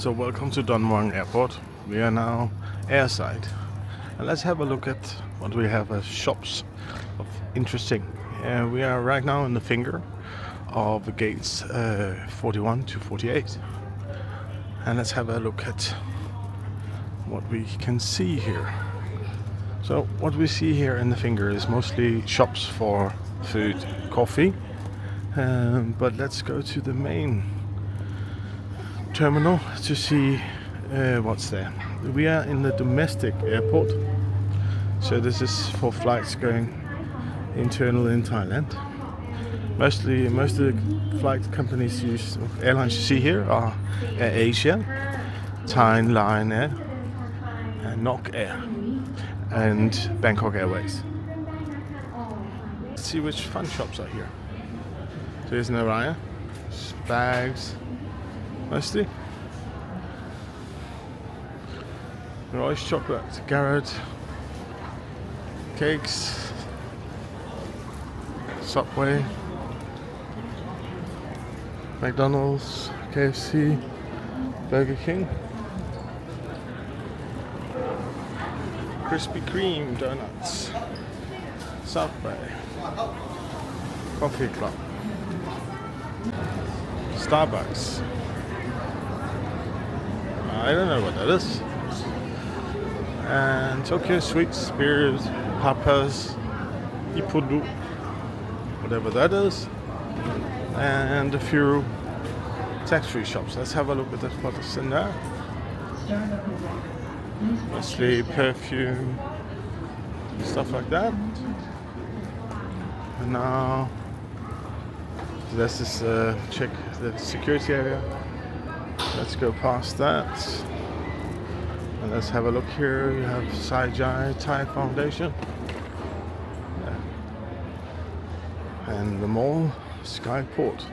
So welcome to Muang Airport. We are now airside, and let's have a look at what we have as shops of interesting. We are right now in the finger of the gates 41 to 48, and let's have a look at what we can see here. So what we see here in the finger is mostly shops for food, coffee, but let's go to the main terminal to see what's there. We are in the domestic airport, so this is for flights going internal in Thailand. Most of the flight companies airlines you see here are Air Asia, Thai Line Air, and Nok Air, and Bangkok Airways. Let's see which fun shops are here. So here's Naraya, bags, mostly. Roy's chocolate, Garrett, cakes, Subway, McDonald's, KFC, Burger King, Krispy Kreme donuts, Subway, Coffee Club, Starbucks. I don't know what that is. And Tokyo Sweets, Beers, Papas, Ippudu, whatever that is. And a few tax-free shops. Let's have a look at what is in there. Mostly perfume, stuff like that. And now this is check the security area. Let's go past that. And let's have a look here. You have Saijai Thai Foundation. Yeah. And the mall, Skyport.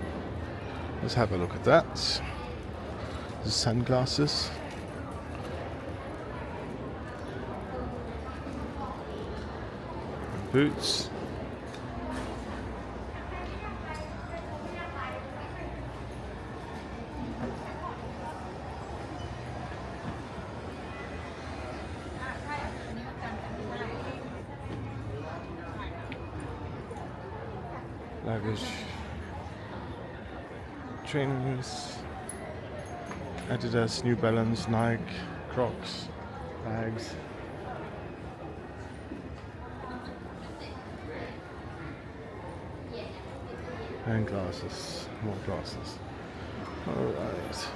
Let's have a look at that. The sunglasses. Boots. Luggage, trainers, Adidas, New Balance, Nike, Crocs, bags, and glasses, more glasses. Alright.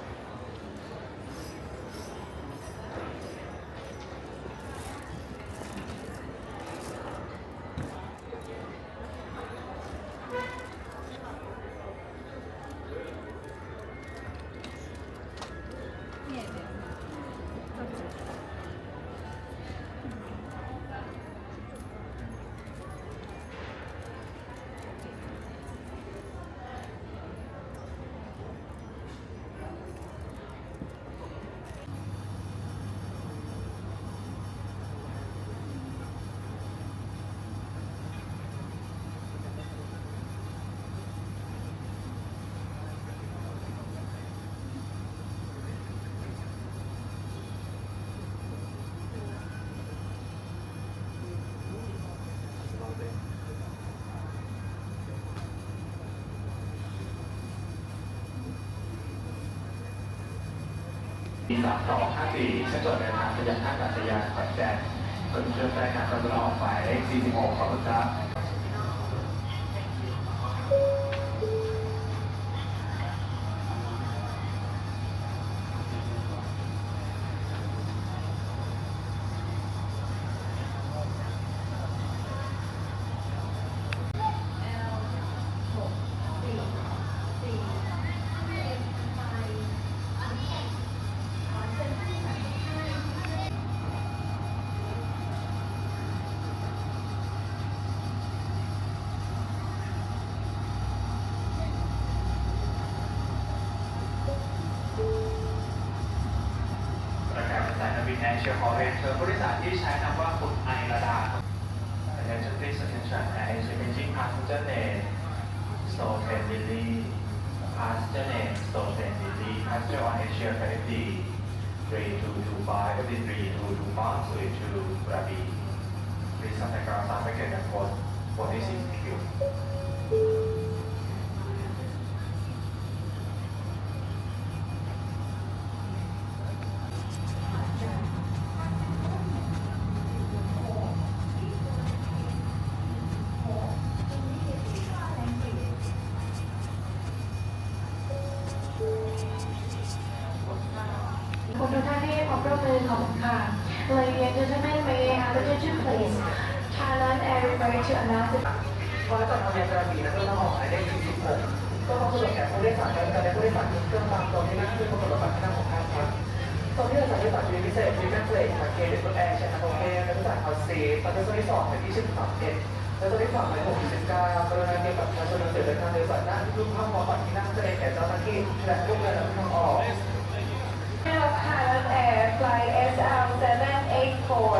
T 3254 เส้นตรวจเดินทางไปยังท่าอากาศยานขอนแก่นส่วนเครื่องได้การกำลังออกหมายเลข46ขอบคุณครับ แอร์เชียร์ขอเรียนเชิญผู้โดยสารที่ใช้นามว่าคุณไอระดา Attention please attention Air Asia Beijing passenger name So Ten Lily passenger name, store train city, passenger on Asia flight FD 3225, FD 3225, switch to Krabi. Please contact ground staff again and code 46. Thank you. ขอบคุณทุกท่านที่ให้ความร่วมมือขอบคุณค่ะ Ladies and gentlemen, may I have attention please? Thailand Air referring to announce the พอจากทางยานกระบี่นั้นเราออกหมายเลข46ก็ต้องสะดวกแก่ผู้โดยสารการได้ผู้โดยสารเครื่องตามตรงที่นั่งคือปรากฏบัตรที่นั่งของท่านครับตรงที่เราสั่งโดยสารพิเศษมีแม่เฟลกมาเกตเป็นแอร์เชนโอเกและผู้โดยสารคอซีตอนที่ที่2ในที่23และตอนที่3ใน69กรณีเกี่ยวกับประชาชนเดินทางโดยสารด้านรูปภาพมอบัตรที่นั่งแสดงแก่เจ้าหน้าที่และลูกเรือและผู้ทางออก Thailand Air Flight SL784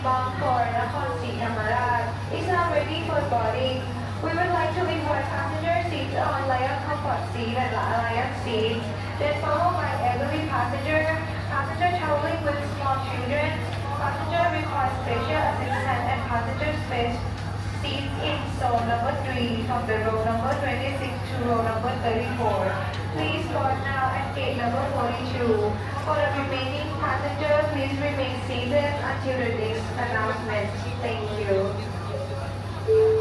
Bangkok, Nakhon Si Thammarat is now ready for boarding. We would like to invite passenger seats on Lion Comfort seat and Lion seats, then followed by elderly passenger traveling with small children, passenger requires special assistance and passenger space seats in zone number 3 from the row number 26 to row number 34. Please board now at gate number 42. For the remaining passengers, please remain seated until the next announcement. Thank you.